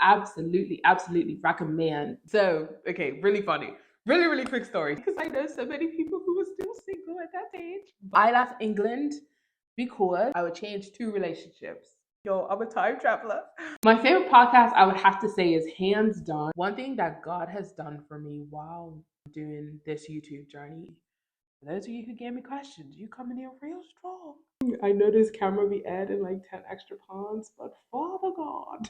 absolutely recommend. So, okay, really funny. Really, really quick story. Because I know so many people who are still single at that age. I left England because I would change two relationships. Yo, I'm a time traveler. My favorite podcast, I would have to say, is hands down. One thing that God has done for me while doing this YouTube journey. For those of you who gave me questions, you coming in real strong. I know this camera be adding like 10 extra pounds, but Father God.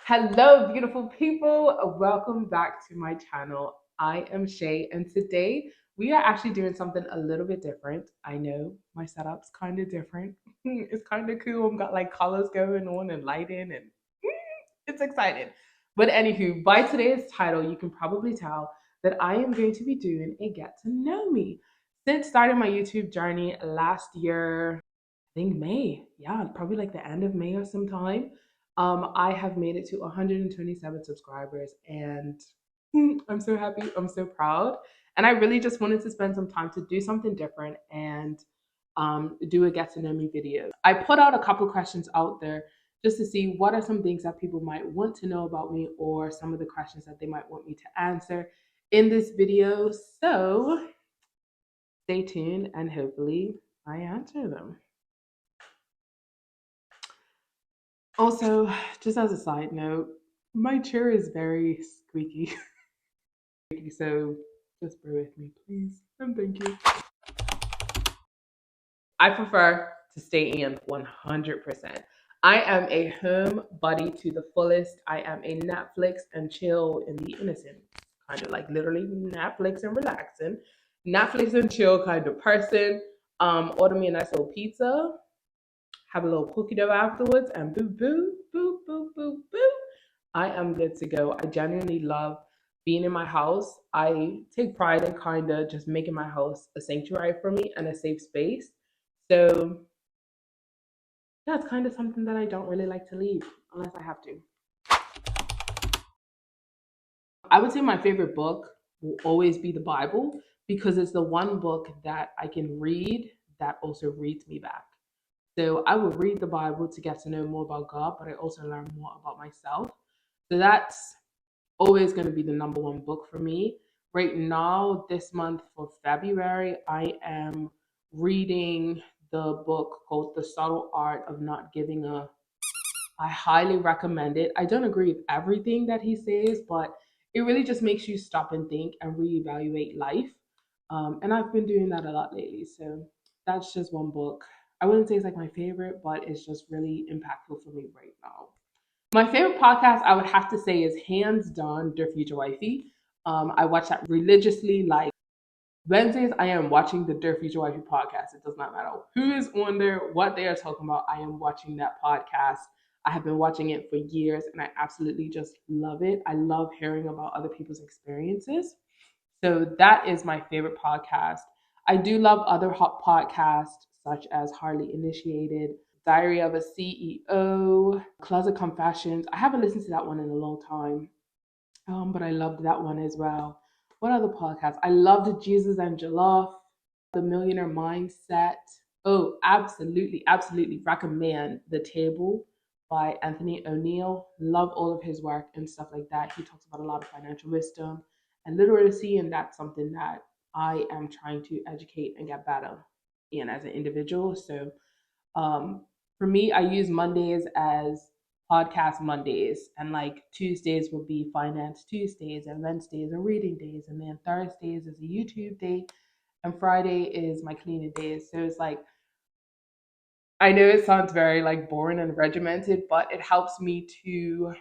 Hello, beautiful people. Welcome back to my channel. I am Shay, and today we are actually doing something a little bit different. I know my setup's kind of different. It's kind of cool. I've got like colors going on and lighting, and it's exciting. But anywho, by today's title, you can probably tell that I am going to be doing a get to know me. Since starting my YouTube journey last year, I think May, yeah, probably like the end of May or sometime. I have made it to 127 subscribers, and I'm so happy. I'm so proud, and I really just wanted to spend some time to do something different and do a get to know me video. I put out a couple questions out there just to see what are some things that people might want to know about me, or some of the questions that they might want me to answer in this video. So stay tuned, and hopefully I answer them. Also, just as a side note, my chair is very squeaky. So just bear with me, please. And thank you. I prefer to stay in 100%. I am a home buddy to the fullest. I am a Netflix and chill in the innocent, kind of like literally Netflix and relaxing, Netflix and chill kind of person. Order me a nice little pizza, have a little cookie dough afterwards, and boo, boo, boo, boo, boo, boo. I am good to go. I genuinely love being in my house. I take pride in kind of just making my house a sanctuary for me and a safe space. So that's kind of something that I don't really like to leave unless I have to. I would say my favorite book will always be the Bible, because it's the one book that I can read that also reads me back. So I would read the Bible to get to know more about God, but I also learn more about myself. So that's always going to be the number one book for me. Right now, this month for February, I am reading the book called The Subtle Art of Not Giving a. I highly recommend it. I don't agree with everything that he says, but it really just makes you stop and think and reevaluate life. And I've been doing that a lot lately. So that's just one book. I wouldn't say it's like my favorite, but it's just really impactful for me right now. My favorite podcast, I would have to say, is hands down Dear Future Wifey. I watch that religiously. Like Wednesdays, I am watching the Dear Future Wifey podcast. It does not matter who is on there, what they are talking about. I am watching that podcast. I have been watching it for years, and I absolutely just love it. I love hearing about other people's experiences. So that is my favorite podcast. I do love other hot podcasts such as Hardly Initiated, Diary of a CEO, Closet Confessions. I haven't listened to that one in a long time, but I loved that one as well. What other podcasts? I loved Jesus and Jollof, The Millionaire Mindset. Oh, absolutely recommend The Table by Anthony O'Neill. Love all of his work and stuff like that. He talks about a lot of financial wisdom and literacy, and that's something that I am trying to educate and get better in as an individual. So for me, I use Mondays as podcast Mondays, and like Tuesdays will be finance Tuesdays, and Wednesdays are reading days, and then Thursdays is a YouTube day, and Friday is my cleaning days. So it's like, I know it sounds very like boring and regimented, but it helps me to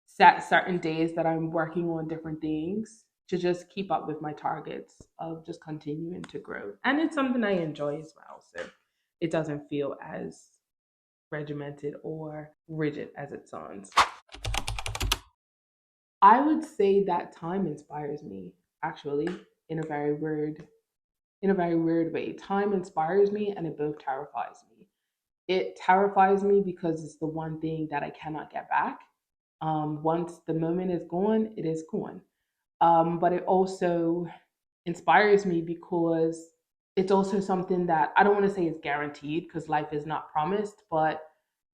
set certain days that I'm working on different things to just keep up with my targets of just continuing to grow. And it's something I enjoy as well. So it doesn't feel as regimented or rigid as it sounds. I would say that time inspires me, actually, in a very weird way. Time inspires me, and it both terrifies me. It terrifies me because it's the one thing that I cannot get back. Once the moment is gone, it is gone. But it also inspires me because it's also something that I don't want to say is guaranteed because life is not promised, but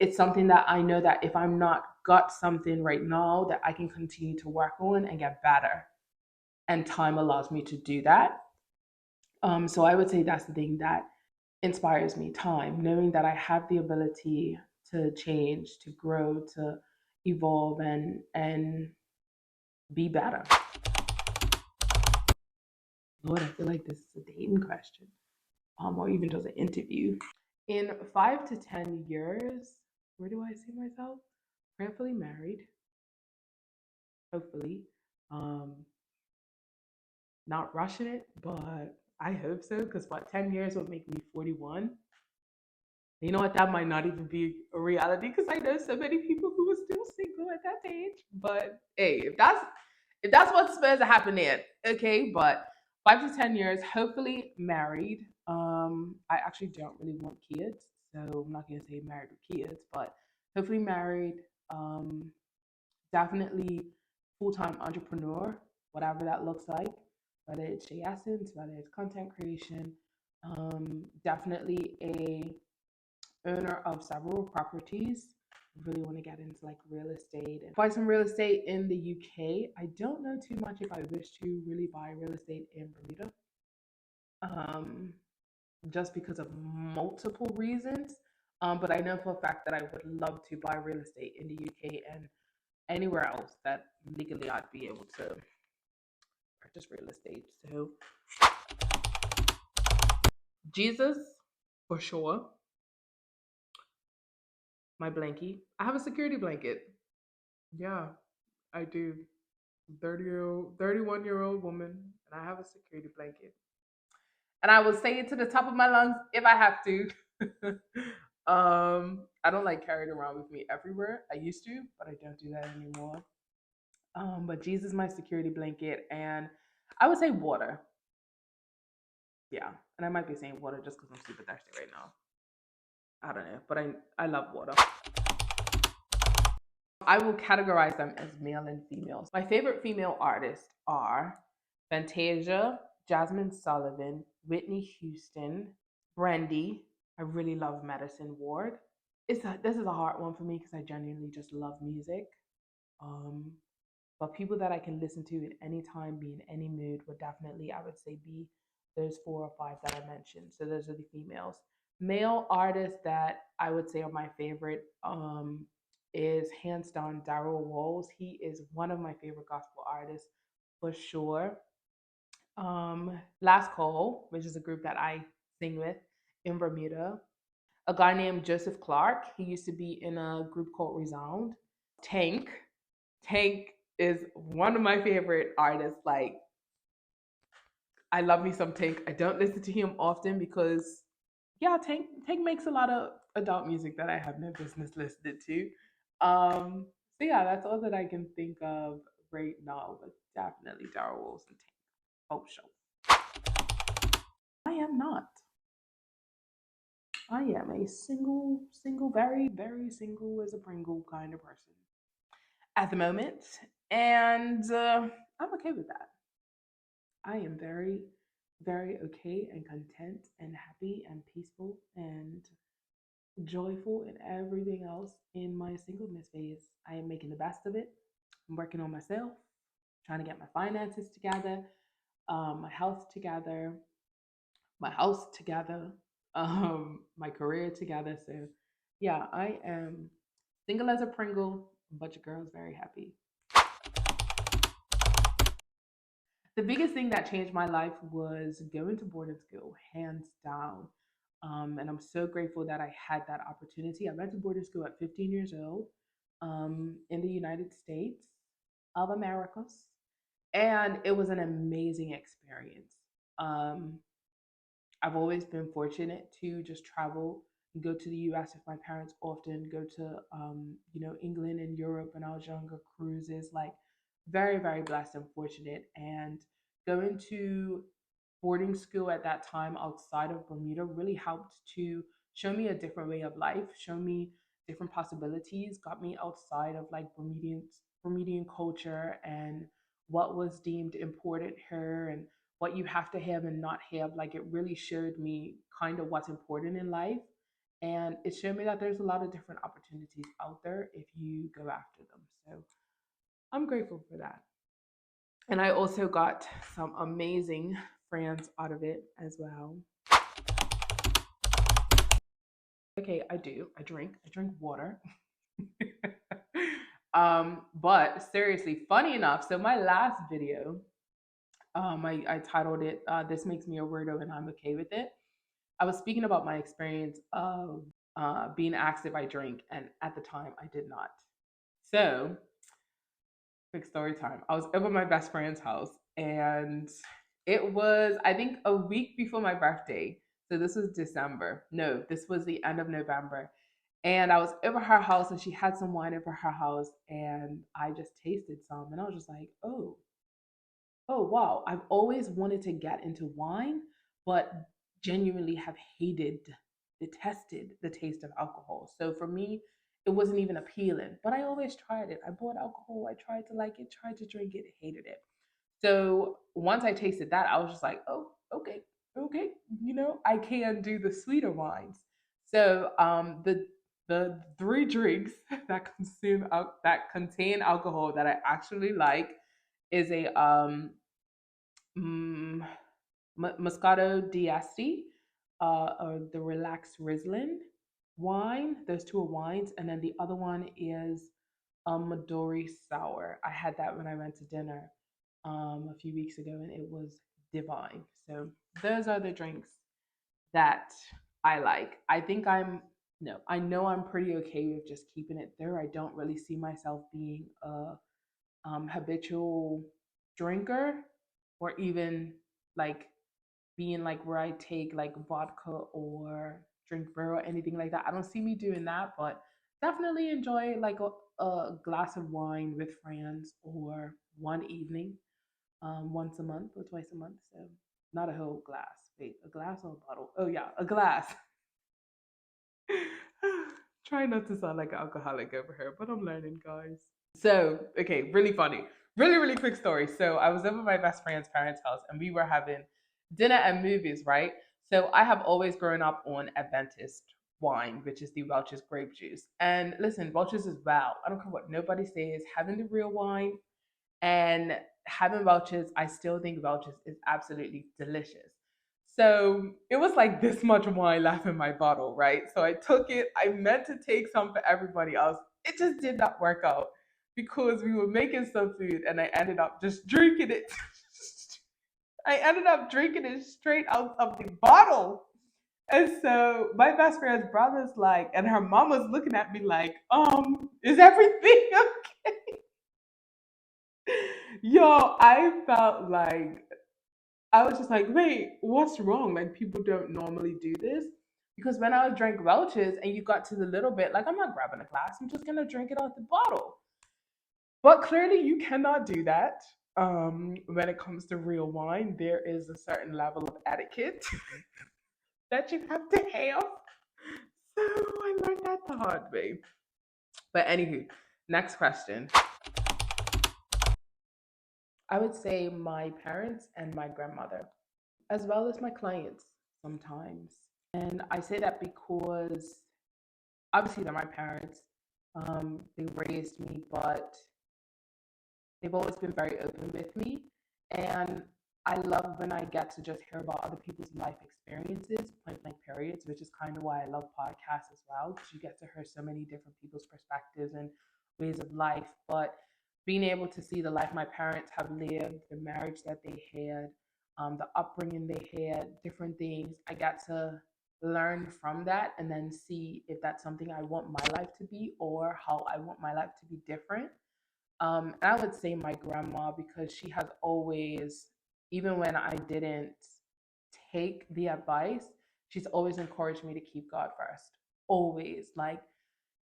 it's something that I know that if I'm not got something right now that I can continue to work on and get better. And time allows me to do that. So I would say that's the thing that inspires me, time, knowing that I have the ability to change, to grow, to evolve and be better. Lord, I feel like this is a dating question, or even just an interview. In 5 to 10 years, where do I see myself? Prayerfully married, hopefully. Um, Not rushing it, but I hope so, because what 10 years would make me 41. You know what? That might not even be a reality because I know so many people who are still single at that age. But hey, if that's what's supposed to happen, then okay. But 5 to 10 years, hopefully married. I actually don't really want kids, so I'm not gonna say married with kids, but hopefully married. Um, Definitely full-time entrepreneur, whatever that looks like, whether it's J Essence, whether it's content creation. Definitely a owner of several properties. I really want to get into like real estate and buy some real estate in the UK. I don't know too much if I wish to really buy real estate in Bermuda, um, just because of multiple reasons. But I know for a fact that I would love to buy real estate in the UK and anywhere else that legally I'd be able to purchase real estate. So Jesus, for sure. My blankie. I have a security blanket. Yeah, I do. 30-year-old, 31-year-old woman, and I have a security blanket. And I will say it to the top of my lungs if I have to. I don't like carry it around with me everywhere. I used to, but I don't do that anymore. But Jesus is my security blanket, and I would say water. Yeah, and I might be saying water just because I'm super thirsty right now. I don't know, but I love water. I will categorize them as male and female. My favorite female artists are Fantasia, Jasmine Sullivan, Whitney Houston, Brandy. I really love Madison Ward. This is a hard one for me because I genuinely just love music. Um, but people that I can listen to at any time, be in any mood, would definitely, I would say, be those 4 or 5 that I mentioned. So those are the females. Male artists that I would say are my favorite is hands down Daryl Walls. He is one of my favorite gospel artists for sure. Last Call, which is a group that I sing with in Bermuda. A guy named Joseph Clark. He used to be in a group called Resound. Tank. Tank is one of my favorite artists. Like, I love me some Tank. I don't listen to him often because, yeah, Tank makes a lot of adult music that I have no business listening to. So yeah, that's all that I can think of right now. But definitely Daryl Wilson, Tank. Hope show. I am not. I am a single, very, very single as a Pringle kind of person at the moment, and I'm okay with that. I am very, very okay and content and happy and peaceful and joyful and everything else in my singleness phase. I am making the best of it. I'm working on myself, trying to get my finances together, my health together, my house together, my career together. So, yeah, I am single as a Pringle, a bunch of girls very happy. The biggest thing that changed my life was going to boarding school, hands down. And I'm so grateful that I had that opportunity. I went to boarding school at 15 years old in the United States of Americas, and it was an amazing experience. Um, I've always been fortunate to just travel and go to the US with my parents often, go to England and Europe when I was younger, cruises, like very, very blessed and fortunate. And going to boarding school at that time outside of Bermuda really helped to show me a different way of life, show me different possibilities, got me outside of like Bermudian culture and what was deemed important here and what you have to have and not have. Like it really showed me kind of what's important in life. And it showed me that there's a lot of different opportunities out there if you go after them. So I'm grateful for that. And I also got some amazing friends out of it as well. Okay, I do. I drink. I drink water. But seriously, funny enough, so my last video, I titled it "This Makes Me a Weirdo and I'm Okay with It." I was speaking about my experience of being asked if I drink, and at the time I did not. So, quick story time. I was over my best friend's house, and it was, I think, a week before my birthday. So, this was December. No, this was the end of November. And I was over her house, and she had some wine over her house, and I just tasted some, and I was just like, oh wow, I've always wanted to get into wine, but genuinely have hated, detested the taste of alcohol. So for me, it wasn't even appealing, but I always tried it. I bought alcohol, I tried to like it, tried to drink it, hated it. So once I tasted that, I was just like, oh, okay, okay, I can do the sweeter wines. So the three drinks that contain alcohol that I actually like is a mm, Moscato d'Asti, or the Relaxed Riesling wine. Those two are wines, and then the other one is a Midori Sour. I had that when I went to dinner a few weeks ago, and it was divine. So those are the drinks that I like. I think I'm no, I know I'm pretty okay with just keeping it there. I don't really see myself being a habitual drinker or even like being like where I take like vodka or drink beer or anything like that. I don't see me doing that, but definitely enjoy like a glass of wine with friends or one evening, once a month or twice a month. So not a whole glass. Wait, a glass or a bottle? Oh yeah, a glass. Try not to sound like an alcoholic over here, but I'm learning, guys. So, okay, really funny. Really, really quick story. So, I was over my best friend's parents' house and we were having dinner and movies, right? So, I have always grown up on Adventist wine, which is the Welch's grape juice. And listen, Welch's is wow. I don't care what nobody says, having the real wine and having Welch's, I still think Welch's is absolutely delicious. So it was like this much wine left in my bottle, right? So I took it. I meant to take some for everybody else. It just did not work out because we were making some food and I ended up just drinking it. I ended up drinking it straight out of the bottle. And so my best friend's brother's like, and her mom was looking at me like, is everything okay? Yo, I felt like I was just like, wait, what's wrong? Like people don't normally do this. Because when I drank Welch's and you got to the little bit, like I'm not grabbing a glass, I'm just gonna drink it out the bottle. But clearly you cannot do that. When it comes to real wine, there is a certain level of etiquette that you have to have. So I learned that the hard way. But anywho, next question. I would say my parents and my grandmother, as well as my clients sometimes. And I say that because obviously they're my parents. They raised me, but they've always been very open with me. And I love when I get to just hear about other people's life experiences, point blank periods, which is kind of why I love podcasts as well, because you get to hear so many different people's perspectives and ways of life. But being able to see the life my parents have lived, the marriage that they had, the upbringing they had, different things, I got to learn from that and then see if that's something I want my life to be or how I want my life to be different. And I would say my grandma because she has always, even when I didn't take the advice, she's always encouraged me to keep God first. Always. Like,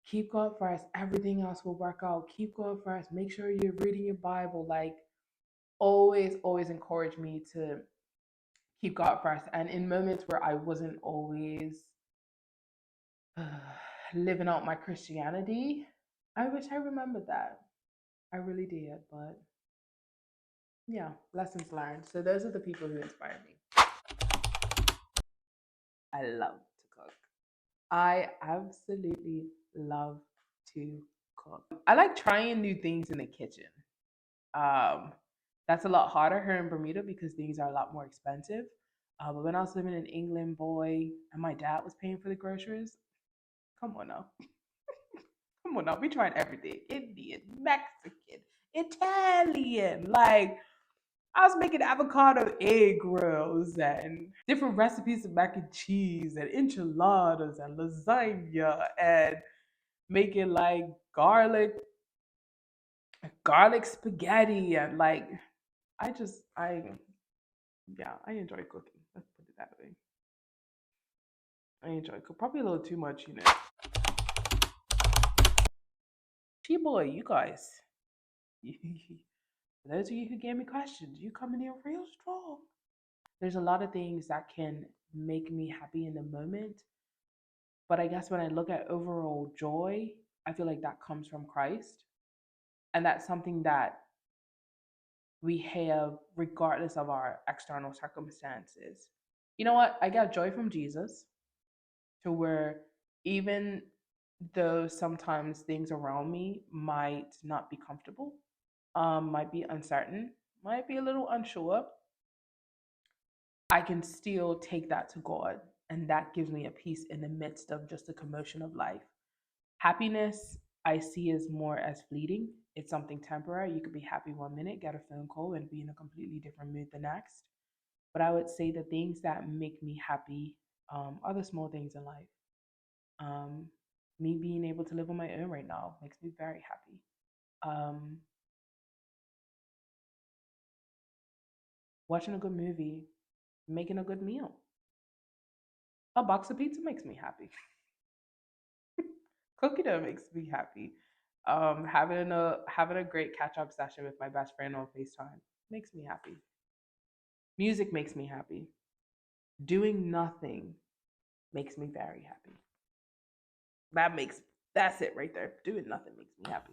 keep God first. Everything else will work out. Keep God first. Make sure you're reading your Bible. Like, always, always encourage me to keep God first. And in moments where I wasn't always living out my Christianity. I wish I remembered that. I really did, but yeah, lessons learned. So those are the people who inspire me. I love to cook. I absolutely love to cook. I like trying new things in the kitchen. Um, that's a lot harder here in Bermuda because things are a lot more expensive. But when I was living in England, boy, and my dad was paying for the groceries, come on now. Come on now. We tried everything: Indian, Mexican, Italian. Like, I was making avocado egg rolls and different recipes of mac and cheese and enchiladas and lasagna and making like garlic spaghetti and like I just I yeah, I enjoy cooking. Let's put it that way. I enjoy cooking. Probably a little too much, you know. Gee boy, you guys. For those of you who gave me questions, you coming in real strong. There's a lot of things that can make me happy in the moment. But I guess when I look at overall joy, I feel like that comes from Christ. And that's something that we have regardless of our external circumstances. You know what? I got joy from Jesus to where even though sometimes things around me might not be comfortable, might be uncertain, might be a little unsure, I can still take that to God. And that gives me a peace in the midst of just the commotion of life. Happiness, I see as more as fleeting. It's something temporary. You could be happy 1 minute, get a phone call, and be in a completely different mood the next. But I would say the things that make me happy are the small things in life. Um, Me being able to live on my own right now makes me very happy. Um, Watching a good movie, making a good meal, a box of pizza makes me happy. Cooking dough makes me happy. Having a great catch up session with my best friend on FaceTime makes me happy. Music makes me happy. Doing nothing makes me very happy. That makes that's it right there. Doing nothing makes me happy.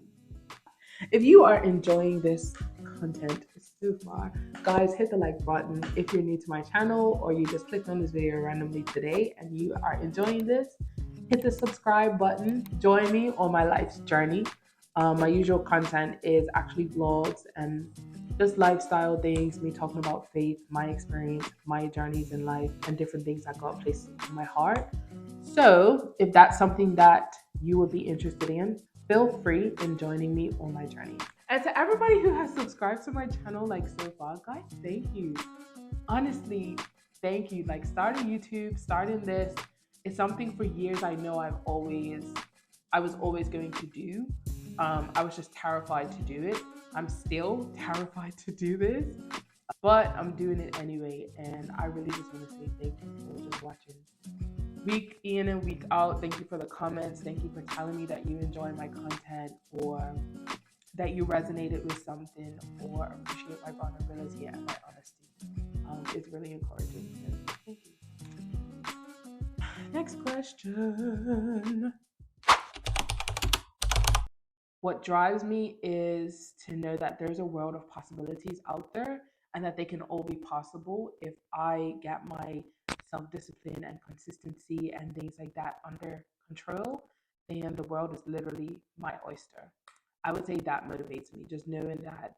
If you are enjoying this content so far, guys, hit the like button. If you're new to my channel or you just clicked on this video randomly today and you are enjoying this, hit the subscribe button. Join me on my life's journey. My usual content is actually vlogs and just lifestyle things, me talking about faith, my experience, my journeys in life, and different things that God placed in my heart. So, if that's something that you would be interested in, feel free in joining me on my journey. And to everybody who has subscribed to my channel, like so far, guys, thank you. Honestly, thank you. Like starting YouTube, starting this, is something for years I know I was always going to do. I was just terrified to do it. I'm still terrified to do this, but I'm doing it anyway. And I really just want to say thank you for just watching week in and week out. Thank you for the comments. Thank you for telling me that you enjoy my content or that you resonated with something or appreciate my vulnerability and my honesty. It's really encouraging. So thank you. Next question. What drives me is to know that there's a world of possibilities out there and that they can all be possible if I get my self discipline and consistency and things like that under control. Then the world is literally my oyster. I would say that motivates me, just knowing that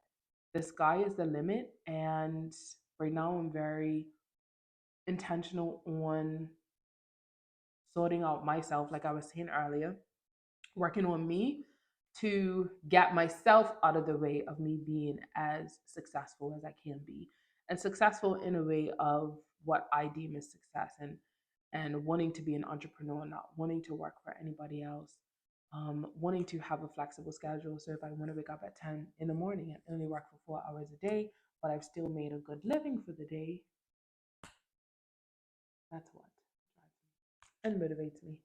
the sky is the limit. And right now, I'm very intentional on sorting out myself, like I was saying earlier, working on me to get myself out of the way of me being as successful as I can be, and successful in a way of what I deem as success, and wanting to be an entrepreneur, not wanting to work for anybody else, wanting to have a flexible schedule. So if I want to wake up at 10 in the morning and only work for 4 hours a day, but I've still made a good living for the day, that's what drives me and motivates me.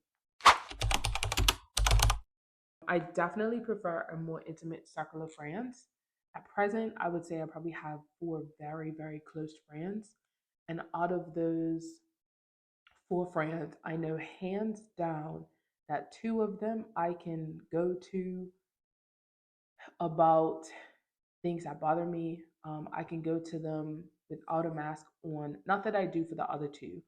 I definitely prefer a more intimate circle of friends. At present, I would say I probably have four very, very close friends. And out of those four friends, I know hands down that two of them I can go to about things that bother me. I can go to them without a mask on. Not that I do for the other two,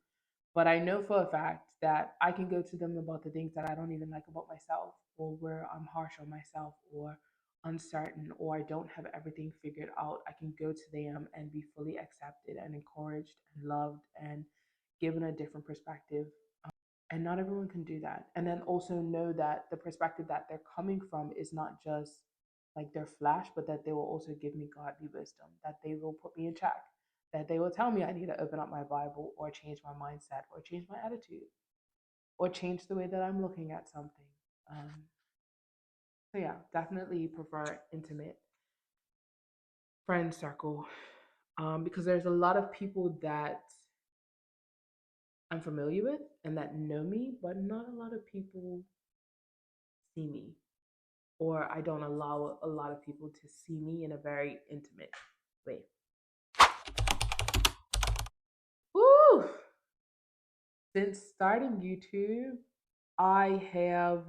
but I know for a fact that I can go to them about the things that I don't even like about myself, or where I'm harsh on myself, or uncertain, or I don't have everything figured out. I can go to them and be fully accepted and encouraged and loved and given a different perspective. And not everyone can do that. And then also know that the perspective that they're coming from is not just like their flesh, but that they will also give me godly wisdom, that they will put me in check, that they will tell me I need to open up my Bible or change my mindset or change my attitude or change the way that I'm looking at something. Um, so, yeah, definitely prefer intimate friend circle, because there's a lot of people that I'm familiar with and that know me, but not a lot of people see me, or I don't allow a lot of people to see me in a very intimate way. Woo! Since starting YouTube, I have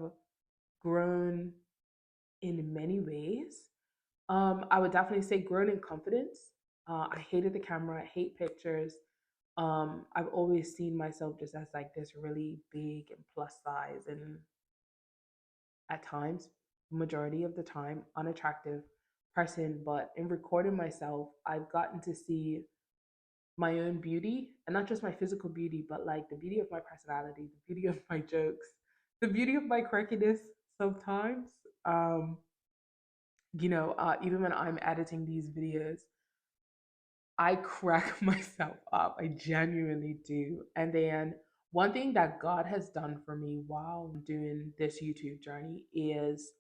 grown in many ways. I would definitely say grown in confidence. I hated the camera, I hate pictures. I've always seen myself just as like this really big and plus size, and at times, majority of the time, unattractive person. But in recording myself, I've gotten to see my own beauty, and not just my physical beauty, but like the beauty of my personality, the beauty of my jokes, the beauty of my quirkiness sometimes. Um, Even when I'm editing these videos, I crack myself up. I genuinely do. And then one thing that God has done for me while doing this YouTube journey is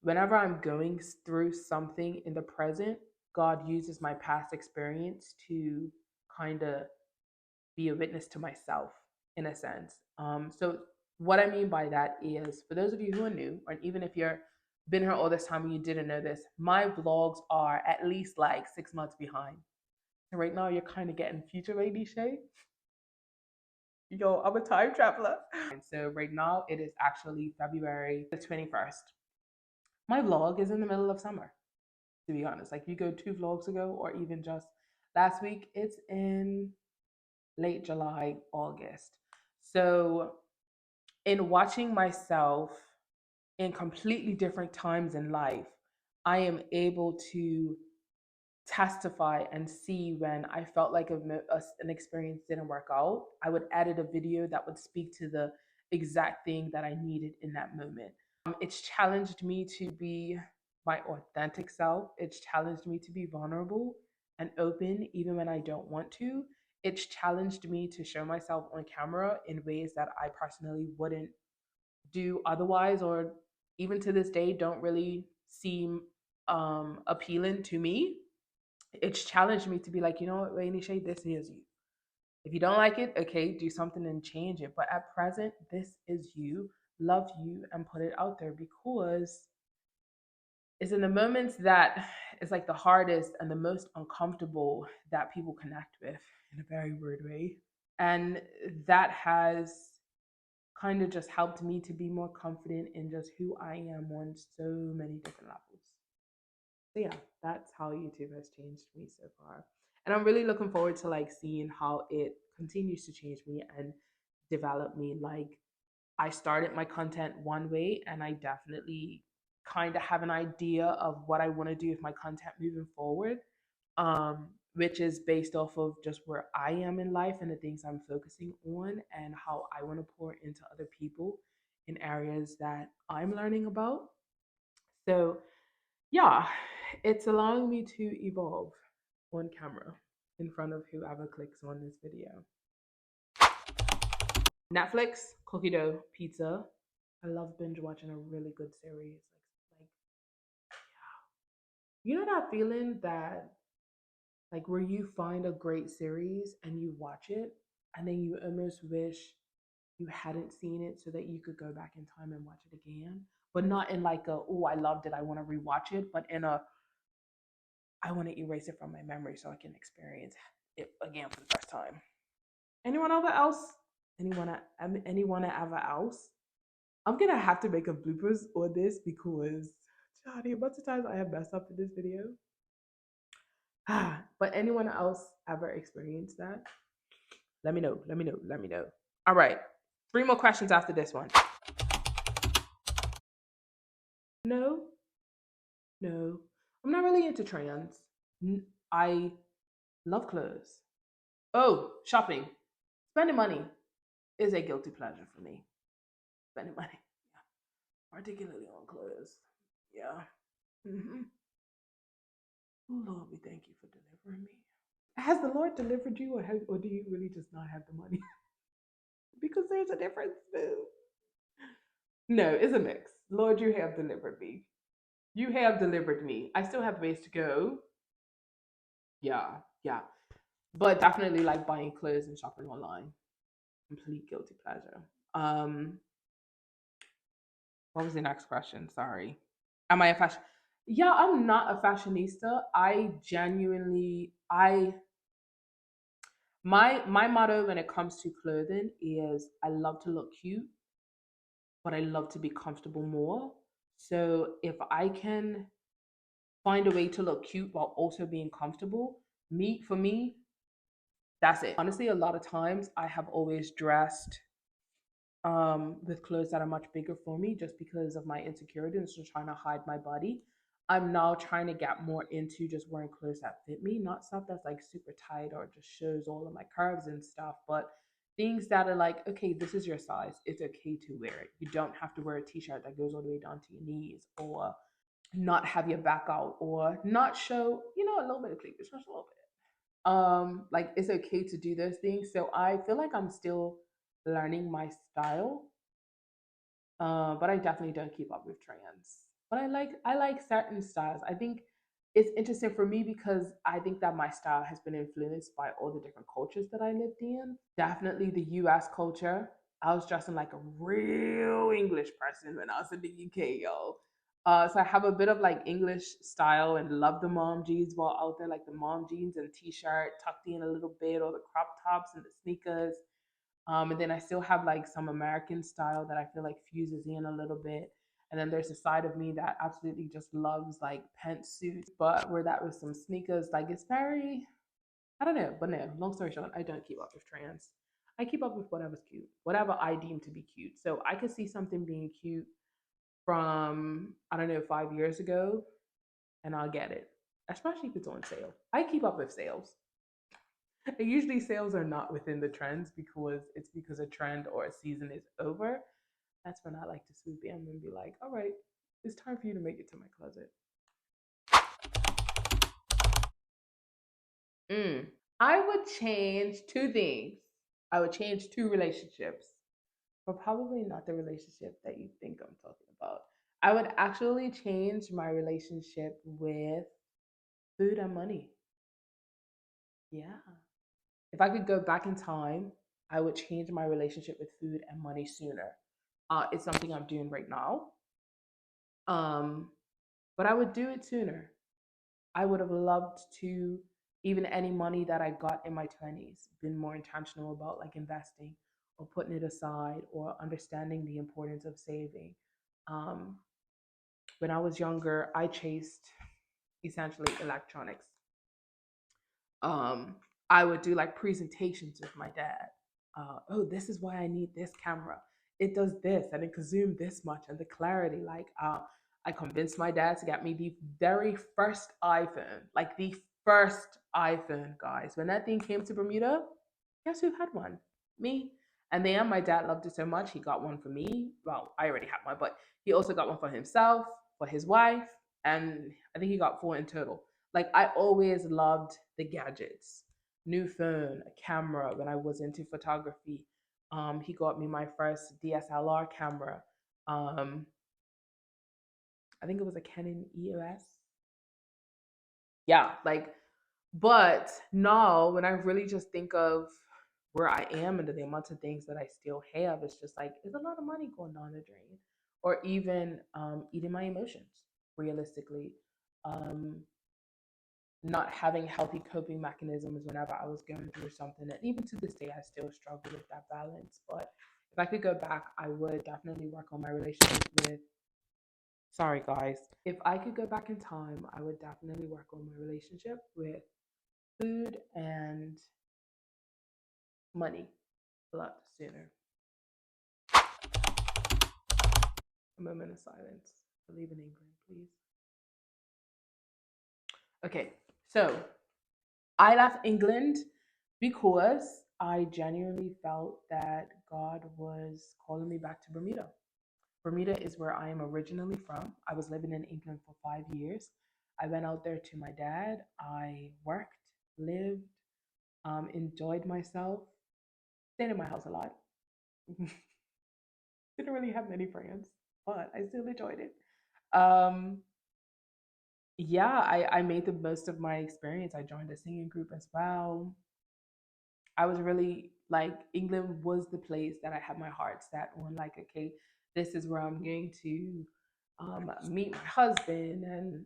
whenever I'm going through something in the present, God uses my past experience to kind of be a witness to myself in a sense. So what I mean by that is, for those of you who are new, or even if you're been here all this time and you didn't know this, my vlogs are at least like 6 months behind. And right now you're kind of getting future lady Shay. Yo, I'm a time traveler. And so right now it is actually February the 21st. My vlog is in the middle of summer, to be honest. Like you go 2 vlogs ago, or even just last week, it's in late July, August. So, in watching myself in completely different times in life, I am able to testify and see when I felt like an experience didn't work out. I would edit a video that would speak to the exact thing that I needed in that moment. It's challenged me to be my authentic self. It's challenged me to be vulnerable and open even when I don't want to. It's challenged me to show myself on camera in ways that I personally wouldn't do otherwise, or even to this day don't really seem appealing to me. It's challenged me to be like, you know what, Rainy Shade, this is you. If you don't like it, okay, do something and change it. But at present, this is you. Love you and put it out there, because it's in the moments that it's like the hardest and the most uncomfortable that people connect with in a very weird way. And that has kind of just helped me to be more confident in just who I am on so many different levels. So yeah, that's how YouTube has changed me so far. And I'm really looking forward to like seeing how it continues to change me and develop me. Like I started my content one way, and I definitely kind of have an idea of what I want to do with my content moving forward. Which is based off of just where I am in life and the things I'm focusing on, and how I want to pour into other people in areas that I'm learning about. So yeah, it's allowing me to evolve on camera in front of whoever clicks on this video. Netflix, cookie dough, pizza. I love binge watching a really good series. Like you know that feeling that like where you find a great series and you watch it and then you almost wish you hadn't seen it so that you could go back in time and watch it again, but not in like a, oh, I loved it, I want to rewatch it, but in a, I want to erase it from my memory so I can experience it again for the first time. Anyone ever else? Anyone ever else? I'm gonna have to make a bloopers on this because Johnny, a bunch of times I have messed up in this video. But anyone else ever experienced that? Let me know. Let me know. Let me know. All right. Three more questions after this one. No, no. I'm not really into trends. I love clothes. Oh, shopping. Spending money is a guilty pleasure for me. Spending money. Yeah. Particularly on clothes. Yeah. Mm-hmm. Oh, Lord, we thank you for delivering me. Has the Lord delivered you, or do you really just not have the money? Because there's a difference too. No, it's a mix. Lord, you have delivered me. You have delivered me. I still have ways to go. Yeah, yeah. But definitely like buying clothes and shopping online. Complete guilty pleasure. Um, what was the next question? Sorry. Am I a fashion? Yeah, I'm not a fashionista. I genuinely I my motto when it comes to clothing is I love to look cute, but I love to be comfortable more. So if I can find a way to look cute while also being comfortable, for me, that's it. Honestly, a lot of times I have always dressed with clothes that are much bigger for me just because of my insecurity and just trying to hide my body. I'm now trying to get more into just wearing clothes that fit me, not stuff that's like super tight or just shows all of my curves and stuff, but things that are like, okay, this is your size. It's okay to wear it. You don't have to wear a t-shirt that goes all the way down to your knees or not have your back out or not show, a little bit of cleavage, just a little bit. Like it's okay to do those things. So I feel like I'm still learning my style, but I definitely don't keep up with trends. But I like certain styles. I think it's interesting for me because I think that my style has been influenced by all the different cultures that I lived in. Definitely the US culture. I was dressing like a real English person when I was in the UK, yo. So I have a bit of like English style and love the mom jeans while out there, like the mom jeans and t-shirt tucked in a little bit, or the crop tops and the sneakers. And then I still have like some American style that I feel like fuses in a little bit. And then there's a side of me that absolutely just loves like pantsuits, but where that was some sneakers. Like it's very, I don't know, but no, long story short, I don't keep up with trends. I keep up with whatever's cute, whatever I deem to be cute. So I could see something being cute from, I don't know, 5 years ago, and I'll get it, especially if it's on sale. I keep up with sales. And usually sales are not within the trends because it's because a trend or a season is over. That's when I like to swoop in and be like, all right, it's time for you to make it to my closet. I would change two things. I would change two relationships, but probably not the relationship that you think I'm talking about. I would actually change my relationship with food and money. Yeah. If I could go back in time, I would change my relationship with food and money sooner. It's something I'm doing right now. Um, but I would do it sooner. I would have loved to, even any money that I got in my 20s, been more intentional about like investing or putting it aside or understanding the importance of saving. Um, when I was younger, I chased essentially electronics. um I would do like presentations with my dad. Oh, this is why I need this camera. It does this and it can zoom this much and the clarity. Like I convinced my dad to get me the very first iPhone, like the first iPhone, guys. When that thing came to Bermuda, guess who had one? Me. And then my dad loved it so much, he got one for me. Well, I already had one, but he also got one for himself, for his wife, and I think he got four in total. Like I always loved the gadgets. New phone, a camera when I was into photography. He got me my first DSLR camera. Um, I think it was a Canon EOS. Yeah, like, but now when I really just think of where I am and the amount of things that I still have, it's just like it's a lot of money going down the drain, or even eating my emotions realistically. Um, Not having healthy coping mechanisms whenever I was going through something. And even to this day, I still struggle with that balance. But If I could go back, I would definitely work on my relationship with. Sorry, guys. If I could go back in time, I would definitely work on my relationship with food and money a lot sooner. A moment of silence. Believe in England, please. Okay, so I left England because I genuinely felt that God was calling me back to Bermuda. Bermuda is where I am originally from. I was living in England for 5 years. I went out there to my dad. I worked, lived, enjoyed myself, stayed in my house a lot. Didn't really have many friends, but I still enjoyed it. Um, yeah, I made the most of my experience. I joined a singing group as well. I was really like, England was the place that I had my heart set on. Like, okay, this is where I'm going to meet my husband and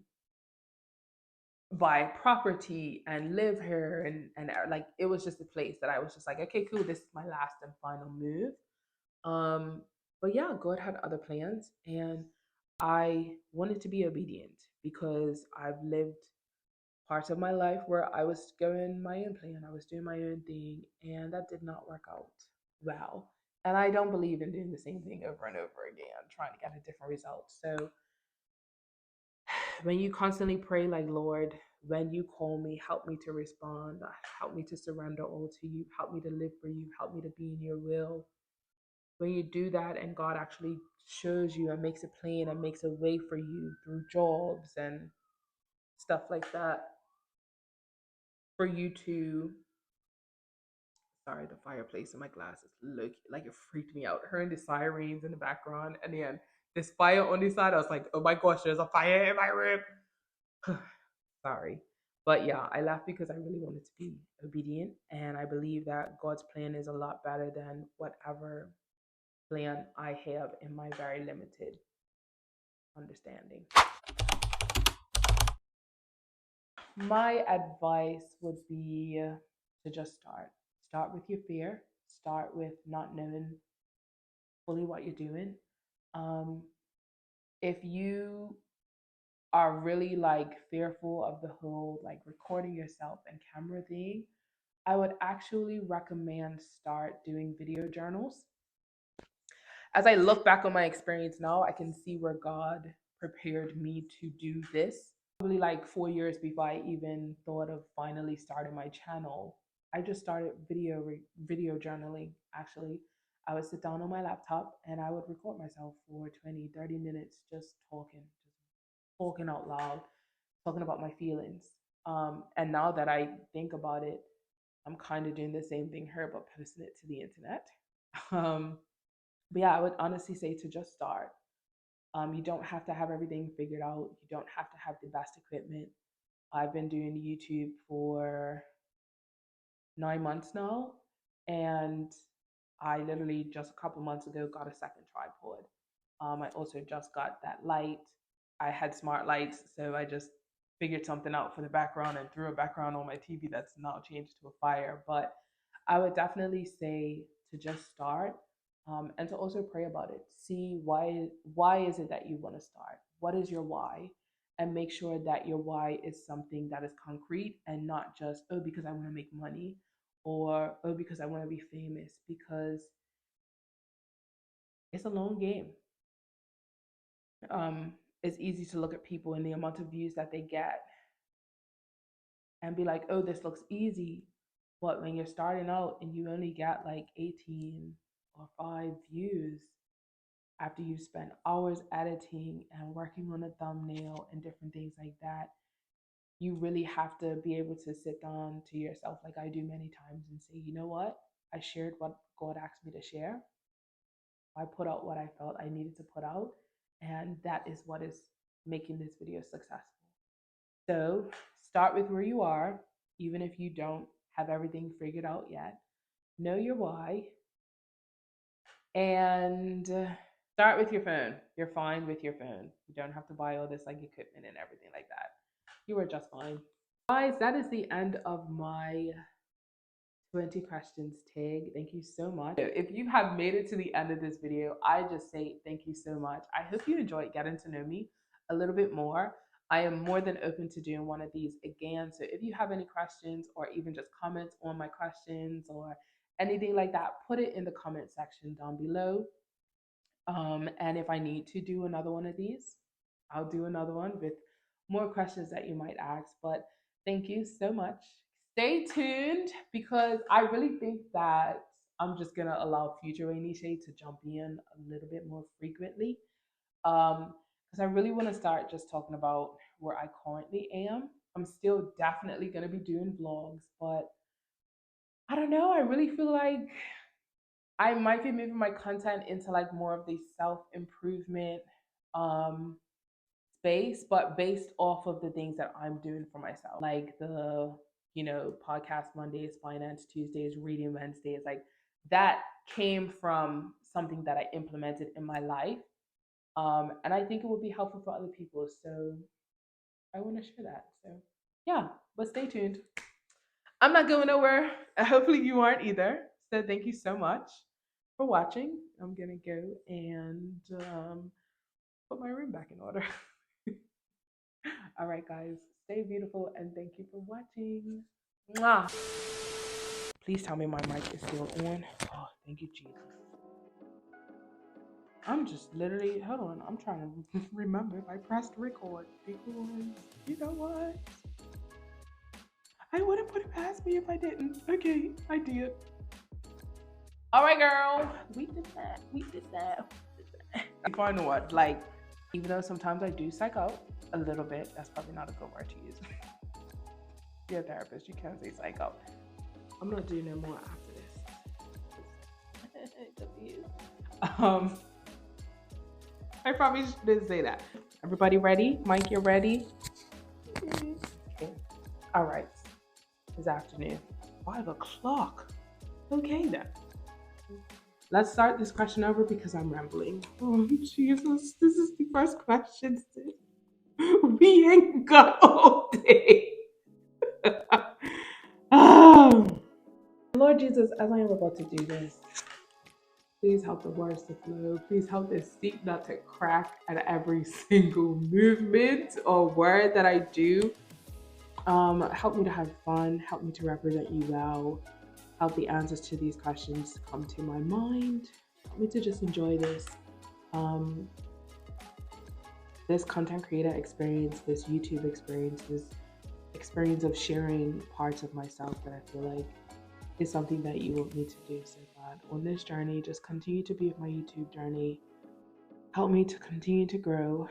buy property and live here, and like it was just a place that I was just like, okay, cool, this is my last and final move. Um, but yeah, God had other plans, and I wanted to be obedient because I've lived parts of my life where I was going my own plan, I was doing my own thing, and that did not work out well. And I don't believe in doing the same thing over and over again, trying to get a different result. So when you constantly pray, like, Lord, when you call me, help me to respond, help me to surrender all to you, help me to live for you, help me to be in your will. When you do that and God actually shows you and makes a plan and makes a way for you through jobs and stuff like that, for you to, sorry, the fireplace in my glasses, look like it freaked me out. Hearing the sirens in the background, and then this fire on the side, I was like, oh my gosh, there's a fire in my room. Sorry. But yeah, I laughed because I really wanted to be obedient. And I believe that God's plan is a lot better than whatever plan I have in my very limited understanding. My advice would be to just start. Start with your fear, start with not knowing fully what you're doing. Um, if you are really like fearful of the whole like recording yourself and camera thing, I would actually recommend start doing video journals. As I look back on my experience now, I can see where God prepared me to do this. Probably like 4 years before I even thought of finally starting my channel, I just started video journaling. Actually, I would sit down on my laptop and I would record myself for 20, 30 minutes just talking out loud, talking about my feelings. And now that I think about it, I'm kind of doing the same thing here, but posting it to the internet. Um, but yeah, I would honestly say to just start. You don't have to have everything figured out. You don't have to have the best equipment. I've been doing YouTube for 9 months now, and I literally just a couple months ago got a second tripod. I also just got that light. I had smart lights, so I just figured something out for the background and threw a background on my TV that's now changed to a fire. But I would definitely say to just start, and to also pray about it. See why is it that you want to start? What is your why? And make sure that your why is something that is concrete and not just, oh, because I want to make money, or oh, because I want to be famous, because it's a long game. It's easy to look at people and the amount of views that they get and be like, oh, this looks easy. But when you're starting out and you only get like 18 or 5 views after you've spent hours editing and working on a thumbnail and different things like that, you really have to be able to sit down to yourself, like I do many times, and say, you know what? I shared what God asked me to share. I put out what I felt I needed to put out, and that is what is making this video successful. So start with where you are, even if you don't have everything figured out yet. Know your why, and start with your phone. You're fine with your phone. You don't have to buy all this like equipment and everything like that. You are just fine. Guys, that is the end of my 20 questions, Tig. Thank you so much. If you have made it to the end of this video, I just say thank you so much. I hope you enjoyed getting to know me a little bit more. I am more than open to doing one of these again. So if you have any questions or even just comments on my questions or anything like that, put it in the comment section down below. And if I need to do another one of these, I'll do another one with more questions that you might ask. But thank you so much. Stay tuned because I really think that I'm just gonna allow future Rainy Shade to jump in a little bit more frequently. Because I really want to start just talking about where I currently am. I'm still definitely gonna be doing vlogs, but I don't know. I really feel like I might be moving my content into like more of the self improvement um space, but based off of the things that I'm doing for myself, like the podcast Mondays, finance Tuesdays, reading Wednesdays, like that came from something that I implemented in my life, and I think it would be helpful for other people. So I want to share that. So yeah, but stay tuned. I'm not going nowhere. Hopefully you aren't either. So thank you so much for watching. I'm gonna go and put my room back in order. All right, guys, stay beautiful and thank you for watching. Mwah. Please tell me my mic is still on. Oh, thank you, Jesus. I'm just literally, hold on, I'm trying to remember if I pressed record because you know what? I wouldn't put it past me if I didn't. Okay, I did. All right, girl. We did that. We did that. The final one, like, even though sometimes I do psych out a little bit, that's probably not a good word to use. You're a therapist, you can't say psych out. I'm not doing no more after this. I probably didn't say that. Everybody ready? Mike, you're ready? Okay. All right. It's afternoon. 5 o'clock. Okay then. Let's start this question over because I'm rambling. Oh, Jesus. This is the first question. We ain't got all day. Oh. Lord Jesus, as I am about to do this, please help the words to flow. Please help this seat not to crack at every single movement or word that I do. Help me to have fun. Help me to represent you well. Help the answers to these questions come to my mind. Help me to just enjoy this. This content creator experience, this YouTube experience, this experience of sharing parts of myself that I feel like is something that you want me to do. So God, on this journey, just continue to be with my YouTube journey. Help me to continue to grow,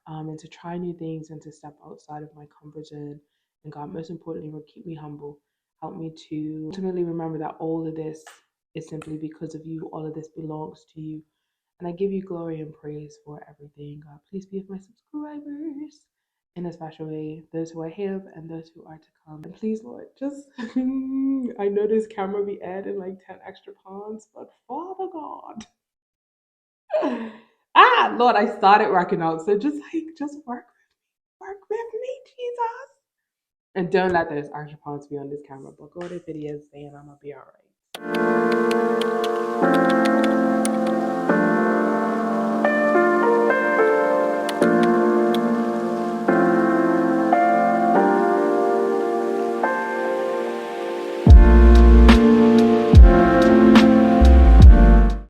and to try new things and to step outside of my comfort zone. And God, most importantly, will keep me humble. Help me to ultimately remember that all of this is simply because of you. All of this belongs to you. And I give you glory and praise for everything. God, please be with my subscribers in a special way, those who I have and those who are to come. And please, Lord, just, I know this camera be adding like 10 extra pounds, but Father God, Lord, I started working out. So just work with me, Jesus. And don't let those extra pounds be on this camera, but go to videos saying I'm gonna be all right.